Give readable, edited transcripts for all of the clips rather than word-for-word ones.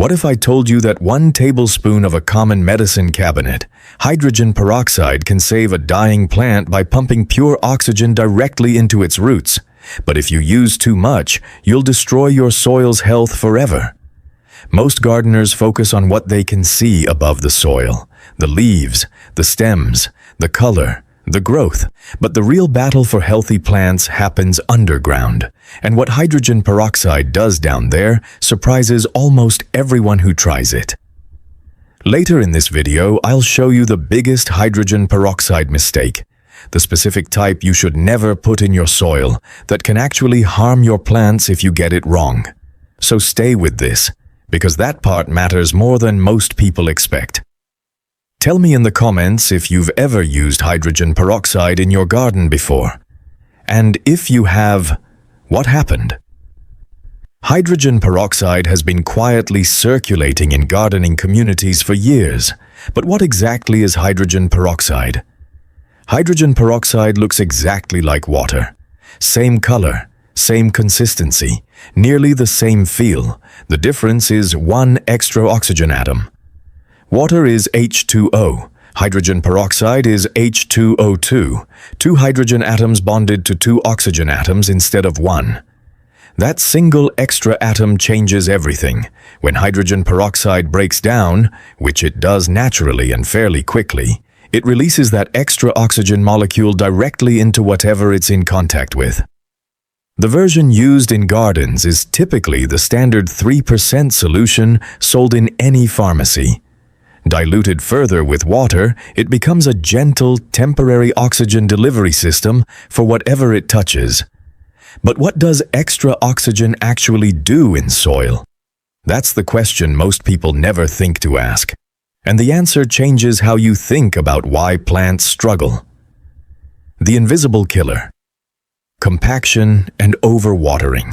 What if I told you that 1 tablespoon of a common medicine cabinet, hydrogen peroxide, can save a dying plant by pumping pure oxygen directly into its roots? But if you use too much, you'll destroy your soil's health forever. Most gardeners focus on what they can see above the soil: the leaves, the stems, the color, the growth. But the real battle for healthy plants happens underground. And what hydrogen peroxide does down there surprises almost everyone who tries it. Later in this video, I'll show you the biggest hydrogen peroxide mistake, the specific type you should never put in your soil that can actually harm your plants if you get it wrong. So stay with this, because that part matters more than most people expect. Tell me in the comments if you've ever used hydrogen peroxide in your garden before. And if you have, what happened? Hydrogen peroxide has been quietly circulating in gardening communities for years. But what exactly is hydrogen peroxide? Hydrogen peroxide looks exactly like water. Same color, same consistency, nearly the same feel. The difference is 1 extra oxygen atom. Water is H2O. Hydrogen peroxide is H2O2, 2 hydrogen atoms bonded to 2 oxygen atoms instead of 1. That single extra atom changes everything. When hydrogen peroxide breaks down, which it does naturally and fairly quickly, it releases that extra oxygen molecule directly into whatever it's in contact with. The version used in gardens is typically the standard 3% solution sold in any pharmacy. Diluted further with water, it becomes a gentle, temporary oxygen delivery system for whatever it touches. But what does extra oxygen actually do in soil? That's the question most people never think to ask. And the answer changes how you think about why plants struggle. The invisible killer: compaction and overwatering.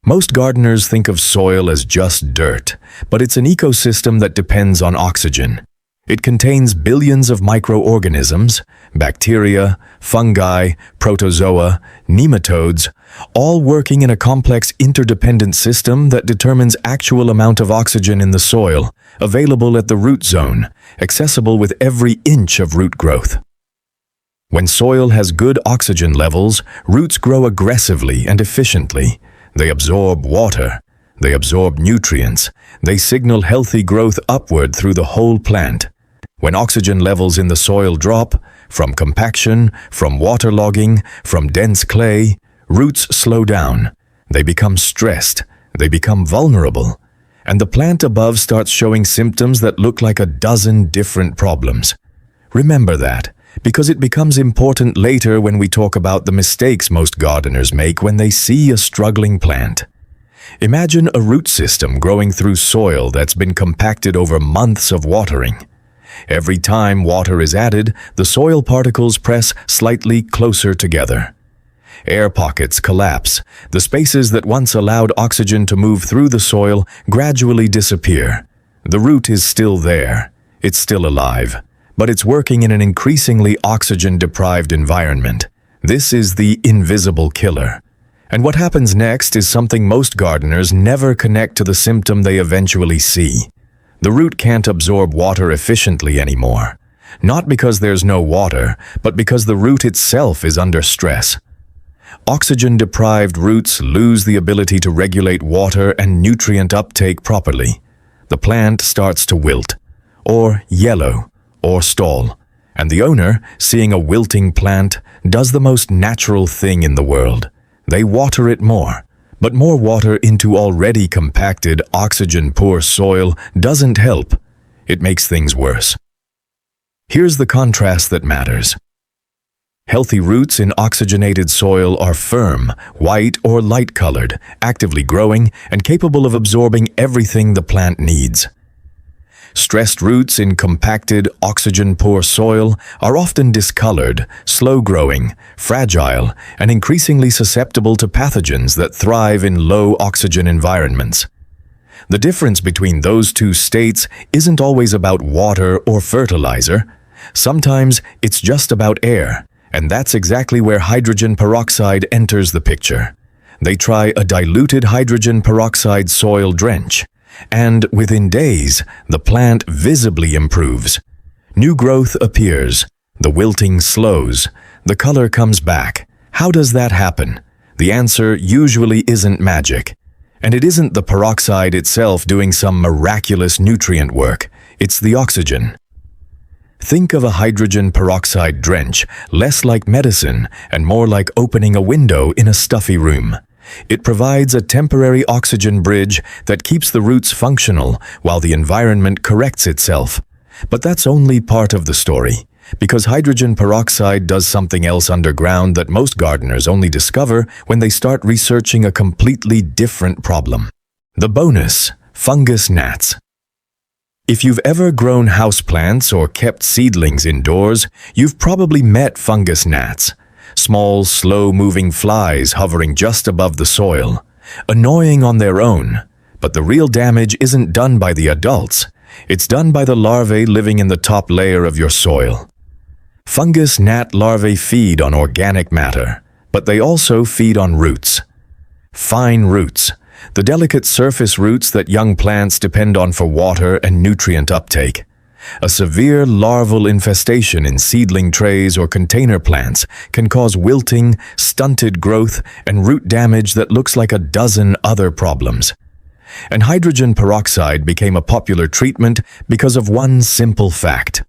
Most gardeners think of soil as just dirt, but it's an ecosystem that depends on oxygen. It contains billions of microorganisms, bacteria, fungi, protozoa, nematodes, all working in a complex interdependent system that determines actual amount of oxygen in the soil, available at the root zone, accessible with every inch of root growth. When soil has good oxygen levels, roots grow aggressively and efficiently. They absorb water, they absorb nutrients, they signal healthy growth upward through the whole plant. When oxygen levels in the soil drop, from compaction, from waterlogging, from dense clay, roots slow down. They become stressed, they become vulnerable, and the plant above starts showing symptoms that look like a dozen different problems. Remember that, because it becomes important later when we talk about the mistakes most gardeners make when they see a struggling plant. Imagine a root system growing through soil that's been compacted over months of watering. Every time water is added, the soil particles press slightly closer together. Air pockets collapse. The spaces that once allowed oxygen to move through the soil gradually disappear. The root is still there. It's still alive. But it's working in an increasingly oxygen-deprived environment. This is the invisible killer. And what happens next is something most gardeners never connect to the symptom they eventually see. The root can't absorb water efficiently anymore. Not because there's no water, but because the root itself is under stress. Oxygen-deprived roots lose the ability to regulate water and nutrient uptake properly. The plant starts to wilt, or yellow, or stall, and the owner, seeing a wilting plant, does the most natural thing in the world. They water it more. But more water into already compacted, oxygen-poor soil doesn't help. It makes things worse. Here's the contrast that matters. Healthy roots in oxygenated soil are firm, white or light-colored, actively growing, and capable of absorbing everything the plant needs. Stressed roots in compacted, oxygen-poor soil are often discolored, slow-growing, fragile, and increasingly susceptible to pathogens that thrive in low-oxygen environments. The difference between those two states isn't always about water or fertilizer. Sometimes it's just about air, and that's exactly where hydrogen peroxide enters the picture. They try a diluted hydrogen peroxide soil drench. And within days, the plant visibly improves. New growth appears. The wilting slows. The color comes back. How does that happen? The answer usually isn't magic. And it isn't the peroxide itself doing some miraculous nutrient work. It's the oxygen. Think of a hydrogen peroxide drench, less like medicine and more like opening a window in a stuffy room. It provides a temporary oxygen bridge that keeps the roots functional while the environment corrects itself. But that's only part of the story, because hydrogen peroxide does something else underground that most gardeners only discover when they start researching a completely different problem. The bonus: fungus gnats. If you've ever grown houseplants or kept seedlings indoors, you've probably met fungus gnats. Small, slow-moving flies hovering just above the soil. Annoying on their own, but the real damage isn't done by the adults. It's done by the larvae living in the top layer of your soil. Fungus gnat larvae feed on organic matter, but they also feed on roots. Fine roots, the delicate surface roots that young plants depend on for water and nutrient uptake. A severe larval infestation in seedling trays or container plants can cause wilting, stunted growth, and root damage that looks like a dozen other problems. And hydrogen peroxide became a popular treatment because of one simple fact.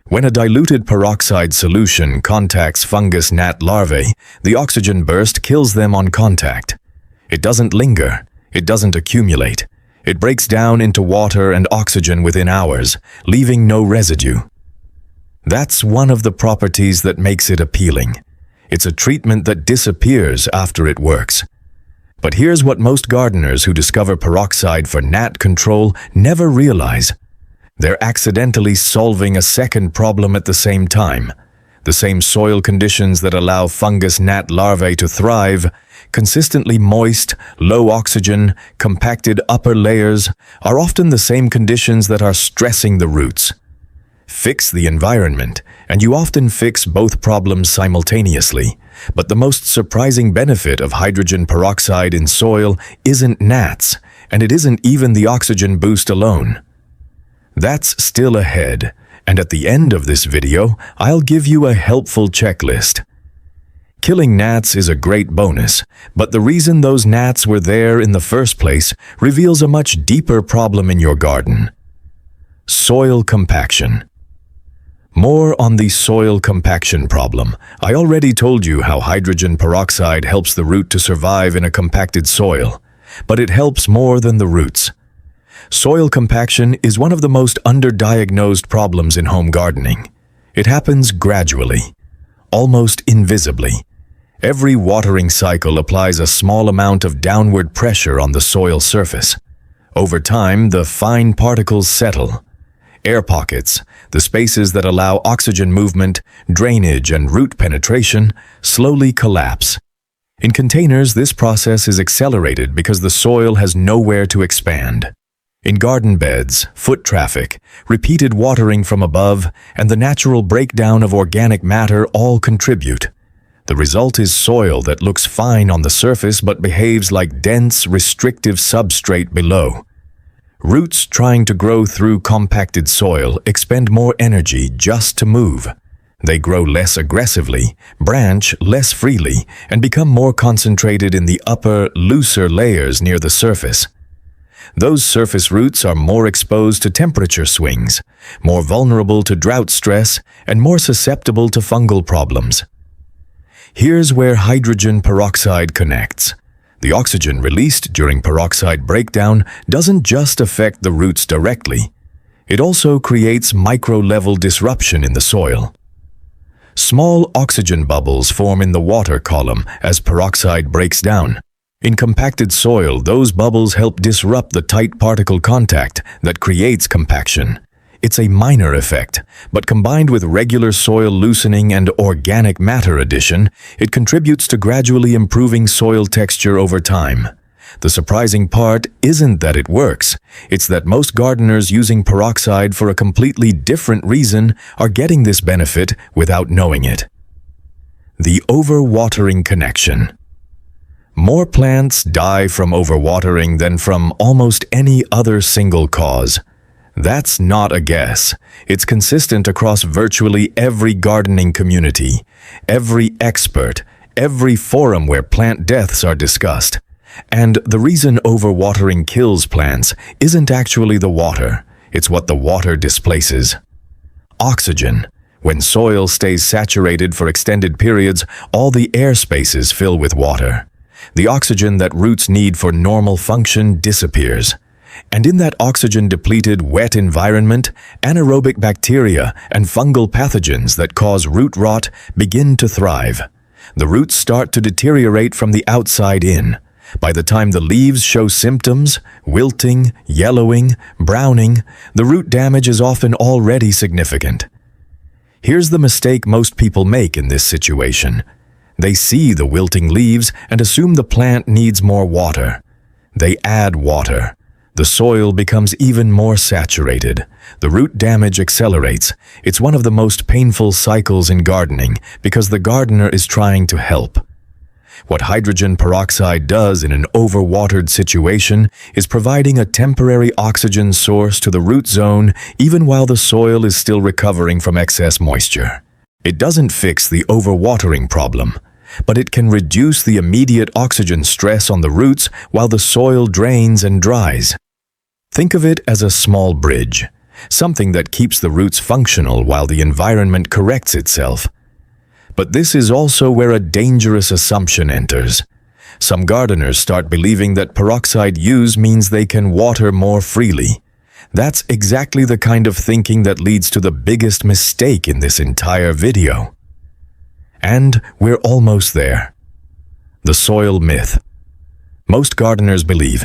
When a diluted peroxide solution contacts fungus gnat larvae, the oxygen burst kills them on contact. It doesn't linger. It doesn't accumulate. It breaks down into water and oxygen within hours, leaving no residue. That's one of the properties that makes it appealing. It's a treatment that disappears after it works. But here's what most gardeners who discover peroxide for gnat control never realize. They're accidentally solving a second problem at the same time. The same soil conditions that allow fungus gnat larvae to thrive, consistently moist, low oxygen, compacted upper layers, are often the same conditions that are stressing the roots. Fix the environment, and you often fix both problems simultaneously. But the most surprising benefit of hydrogen peroxide in soil isn't gnats, and it isn't even the oxygen boost alone. That's still ahead, and at the end of this video, I'll give you a helpful checklist. Killing gnats is a great bonus, but the reason those gnats were there in the first place reveals a much deeper problem in your garden. Soil compaction. More on the soil compaction problem. I already told you how hydrogen peroxide helps the root to survive in a compacted soil, but it helps more than the roots. Soil compaction is one of the most underdiagnosed problems in home gardening. It happens gradually, almost invisibly. Every watering cycle applies a small amount of downward pressure on the soil surface. Over time, the fine particles settle. Air pockets, the spaces that allow oxygen movement, drainage, and root penetration, slowly collapse. In containers, this process is accelerated because the soil has nowhere to expand. In garden beds, foot traffic, repeated watering from above, and the natural breakdown of organic matter all contribute. The result is soil that looks fine on the surface but behaves like dense, restrictive substrate below. Roots trying to grow through compacted soil expend more energy just to move. They grow less aggressively, branch less freely, and become more concentrated in the upper, looser layers near the surface. Those surface roots are more exposed to temperature swings, more vulnerable to drought stress, and more susceptible to fungal problems. Here's where hydrogen peroxide connects. The oxygen released during peroxide breakdown doesn't just affect the roots directly. It also creates micro-level disruption in the soil. Small oxygen bubbles form in the water column as peroxide breaks down. In compacted soil, those bubbles help disrupt the tight particle contact that creates compaction. It's a minor effect, but combined with regular soil loosening and organic matter addition, it contributes to gradually improving soil texture over time. The surprising part isn't that it works, it's that most gardeners using peroxide for a completely different reason are getting this benefit without knowing it. The overwatering connection. More plants die from overwatering than from almost any other single cause. That's not a guess. It's consistent across virtually every gardening community, every expert, every forum where plant deaths are discussed. And the reason overwatering kills plants isn't actually the water, it's what the water displaces. Oxygen. When soil stays saturated for extended periods, all the air spaces fill with water. The oxygen that roots need for normal function disappears. And in that oxygen-depleted, wet environment, anaerobic bacteria and fungal pathogens that cause root rot begin to thrive. The roots start to deteriorate from the outside in. By the time the leaves show symptoms, wilting, yellowing, browning, the root damage is often already significant. Here's the mistake most people make in this situation. They see the wilting leaves and assume the plant needs more water. They add water. The soil becomes even more saturated. The root damage accelerates. It's one of the most painful cycles in gardening because the gardener is trying to help. What hydrogen peroxide does in an overwatered situation is providing a temporary oxygen source to the root zone even while the soil is still recovering from excess moisture. It doesn't fix the overwatering problem, but it can reduce the immediate oxygen stress on the roots while the soil drains and dries. Think of it as a small bridge, something that keeps the roots functional while the environment corrects itself. But this is also where a dangerous assumption enters. Some gardeners start believing that peroxide use means they can water more freely. That's exactly the kind of thinking that leads to the biggest mistake in this entire video. And we're almost there. The soil myth. Most gardeners believe.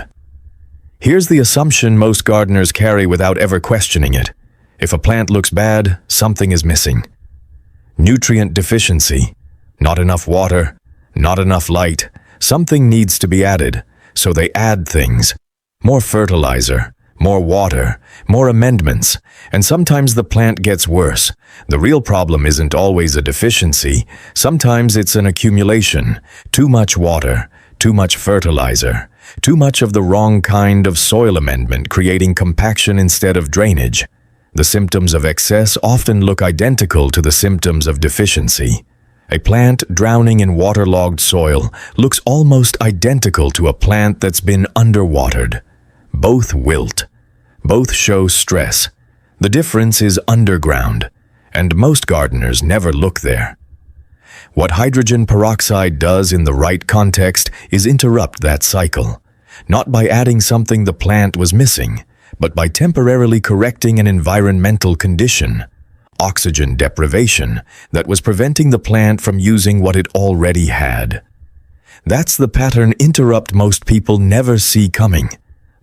Here's the assumption most gardeners carry without ever questioning it. If a plant looks bad, something is missing. Nutrient deficiency, not enough water, not enough light, something needs to be added, so they add things. More fertilizer, more water, more amendments, and sometimes the plant gets worse. The real problem isn't always a deficiency, sometimes it's an accumulation. Too much water, too much fertilizer, too much of the wrong kind of soil amendment creating compaction instead of drainage. The symptoms of excess often look identical to the symptoms of deficiency. A plant drowning in waterlogged soil looks almost identical to a plant that's been underwatered. Both wilt. Both show stress. The difference is underground, and most gardeners never look there. What hydrogen peroxide does in the right context is interrupt that cycle, not by adding something the plant was missing, but by temporarily correcting an environmental condition, oxygen deprivation, that was preventing the plant from using what it already had. That's the pattern interrupt most people never see coming.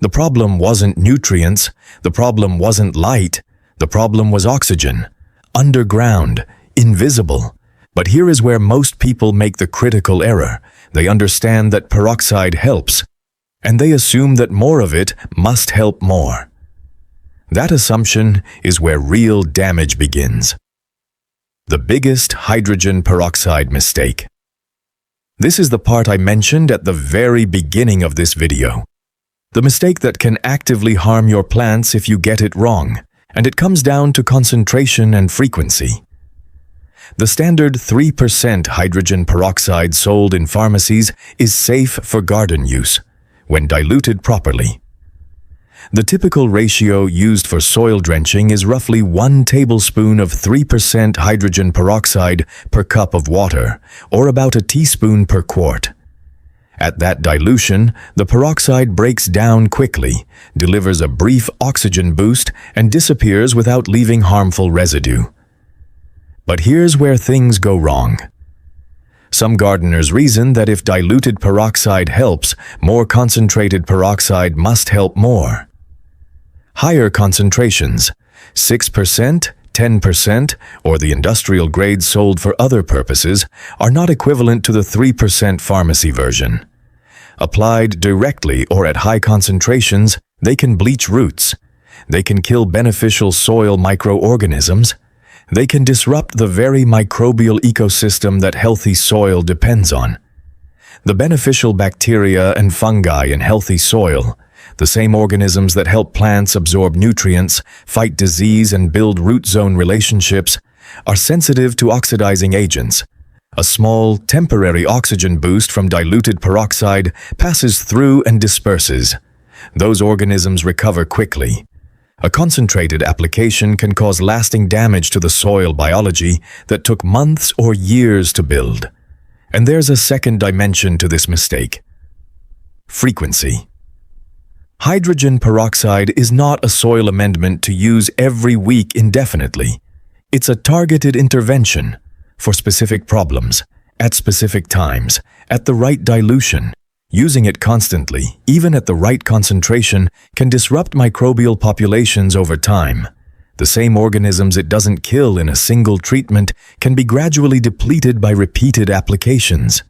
The problem wasn't nutrients, the problem wasn't light, the problem was oxygen, underground, invisible. But here is where most people make the critical error. They understand that peroxide helps, and they assume that more of it must help more. That assumption is where real damage begins. The biggest hydrogen peroxide mistake. This is the part I mentioned at the very beginning of this video. The mistake that can actively harm your plants if you get it wrong, and it comes down to concentration and frequency. The standard 3% hydrogen peroxide sold in pharmacies is safe for garden use, when diluted properly. The typical ratio used for soil drenching is roughly 1 tablespoon of 3% hydrogen peroxide per cup of water, or about a teaspoon per quart. At that dilution, the peroxide breaks down quickly, delivers a brief oxygen boost, and disappears without leaving harmful residue. But here's where things go wrong. Some gardeners reason that if diluted peroxide helps, more concentrated peroxide must help more. Higher concentrations, 6%, 10%, or the industrial grades sold for other purposes, are not equivalent to the 3% pharmacy version. Applied directly or at high concentrations, they can bleach roots. They can kill beneficial soil microorganisms. They can disrupt the very microbial ecosystem that healthy soil depends on. The beneficial bacteria and fungi in healthy soil, the same organisms that help plants absorb nutrients, fight disease, and build root zone relationships, are sensitive to oxidizing agents. A small, temporary oxygen boost from diluted peroxide passes through and disperses. Those organisms recover quickly. A concentrated application can cause lasting damage to the soil biology that took months or years to build. And there's a second dimension to this mistake: frequency. Hydrogen peroxide is not a soil amendment to use every week indefinitely. It's a targeted intervention for specific problems, at specific times, at the right dilution. Using it constantly, even at the right concentration, can disrupt microbial populations over time. The same organisms it doesn't kill in a single treatment can be gradually depleted by repeated applications.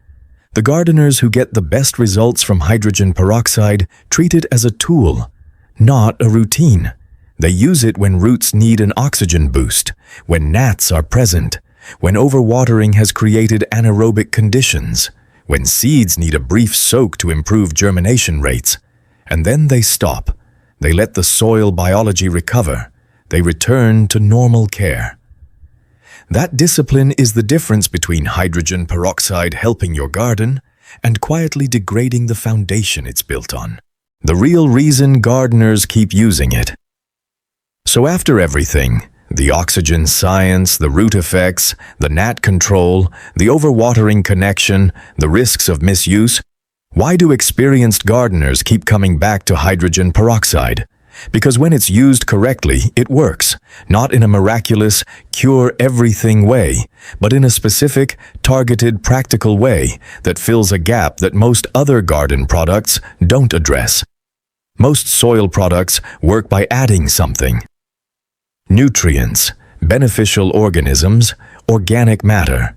The gardeners who get the best results from hydrogen peroxide treat it as a tool, not a routine. They use it when roots need an oxygen boost, when gnats are present, when overwatering has created anaerobic conditions, when seeds need a brief soak to improve germination rates. And then they stop. They let the soil biology recover. They return to normal care. That discipline is the difference between hydrogen peroxide helping your garden and quietly degrading the foundation it's built on. The real reason gardeners keep using it. So after everything, the oxygen science, the root effects, the gnat control, the overwatering connection, the risks of misuse, why do experienced gardeners keep coming back to hydrogen peroxide? Because when it's used correctly, it works, not in a miraculous, cure-everything way, but in a specific, targeted, practical way that fills a gap that most other garden products don't address. Most soil products work by adding something: nutrients, beneficial organisms, organic matter.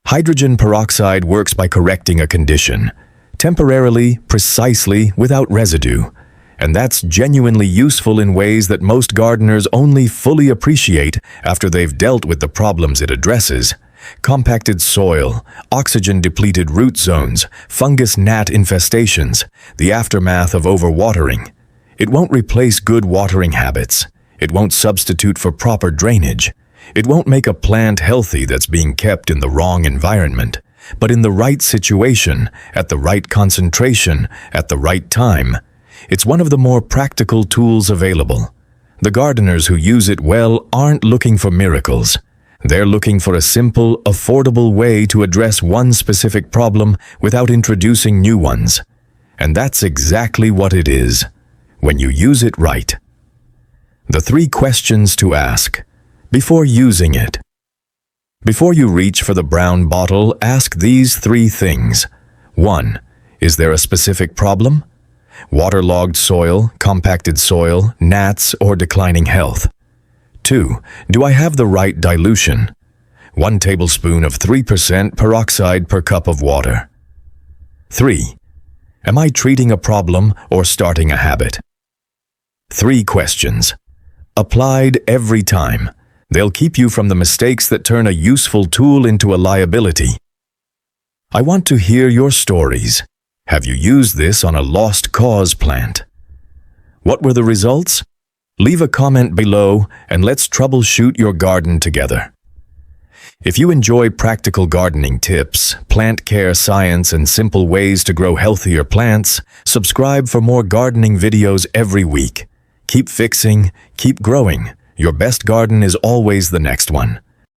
Hydrogen peroxide works by correcting a condition, temporarily, precisely, without residue. And that's genuinely useful in ways that most gardeners only fully appreciate after they've dealt with the problems it addresses: compacted soil, oxygen-depleted root zones, fungus gnat infestations, the aftermath of overwatering. It won't replace good watering habits. It won't substitute for proper drainage. It won't make a plant healthy that's being kept in the wrong environment. But in the right situation, at the right concentration, at the right time, it's one of the more practical tools available. The gardeners who use it well aren't looking for miracles. They're looking for a simple, affordable way to address one specific problem without introducing new ones. And that's exactly what it is, when you use it right. The 3 questions to ask before using it. Before you reach for the brown bottle, ask these 3 things. 1. Is there a specific problem? Waterlogged soil, compacted soil, gnats, or declining health? 2. Do I have the right dilution? 1 tablespoon of 3% peroxide per cup of water. 3. Am I treating a problem or starting a habit? 3 questions. Applied every time. They'll keep you from the mistakes that turn a useful tool into a liability. I want to hear your stories. Have you used this on a lost cause plant? What were the results? Leave a comment below and let's troubleshoot your garden together. If you enjoy practical gardening tips, plant care science, and simple ways to grow healthier plants, subscribe for more gardening videos every week. Keep fixing, keep growing. Your best garden is always the next one.